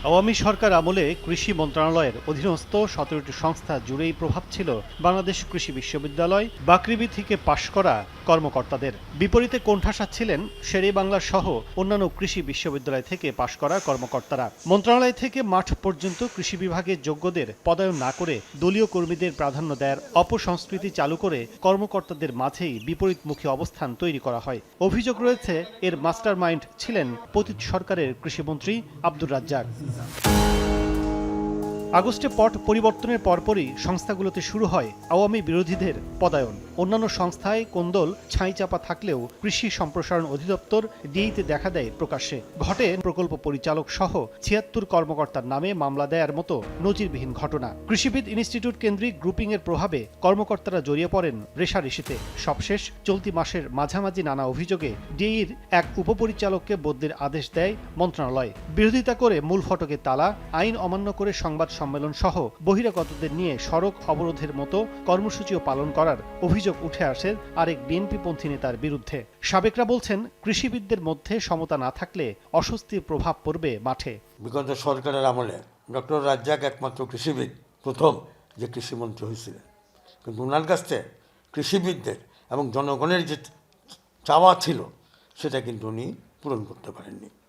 আওয়ামী সরকার আমলে কৃষি মন্ত্রণালয়ের অধীনস্থ ১৭টি সংস্থা জুড়েই প্রভাব ছিল বাংলাদেশ কৃষি বিশ্ববিদ্যালয় বাকৃবি থেকে পাশ করা কর্মকর্তাদের। বিপরীতে কোণঠাসা ছিলেন শেরেবাংলা সহ অন্যান্য কৃষি বিশ্ববিদ্যালয় থেকে পাশ করা কর্মকর্তারা। মন্ত্রণালয় থেকে মাঠ পর্যন্ত কৃষি বিভাগের যোগ্যদের পদায়ন না করে দলীয় কর্মীদের প্রাধান্য দেওয়ার অপসংস্কৃতি চালু করে কর্মকর্তাদের মাঝেই বিপরীতমুখী অবস্থান তৈরি করা হয়। অভিযোগ রয়েছে এর মাস্টারমাইন্ড ছিলেন পতিত সরকারের কৃষিমন্ত্রী আব্দুর রাজ্জাক। আগস্টে পট পরিবর্তনের পরপরই সংস্থাগুলোতে শুরু হয় আওয়ামী বিরোধীদের পদায়ন। অন্যান্য সংস্থায় কোন্দল ছাইচাপা থাকলেও কৃষি সম্প্রসারণ অধিদপ্তর ডিএইতে দেখা দেয় প্রকাশ্যে। ঘটে প্রকল্প পরিচালক সহ ৭৬ কর্মকর্তার নামে মামলা দেয়ার মতো নজিরবিহীন ঘটনা। কৃষিবিদ ইনস্টিটিউট কেন্দ্রিক গ্রুপিংয়ের প্রভাবে কর্মকর্তারা জড়িয়ে পড়েন রেষারেষিতে। সবশেষ চলতি মাসের মাঝামাঝি নানা অভিযোগে ডিএইর এক উপপরিচালককে বদলির আদেশ দেয় মন্ত্রণালয়। বিরোধিতা করে মূল ফটকে তালা, আইন অমান্য করে সংবাদ সম্মেলন সহ বহিরাগতদের নিয়ে সড়ক অবরোধের মতো কর্মসূচিও পালন করার অভিযোগ উঠে আসে আরেক বিএনপিপন্থী নেতার বিরুদ্ধে। সাবেকরা বলছেন, কৃষিবিদদের মধ্যে সমতা না থাকলে অস্বস্তির প্রভাব পড়বে মাঠে। বিগত সরকারের আমলে ডক্টর রাজ্জাক একমাত্র কৃষিবিদ প্রথম যে কৃষিমন্ত্রী হয়েছিলেন, কিন্তু ওনার কাছ থেকে কৃষিবিদদের এবং জনগণের যে চাওয়া ছিল সেটা কিন্তু উনি পূরণ করতে পারেননি।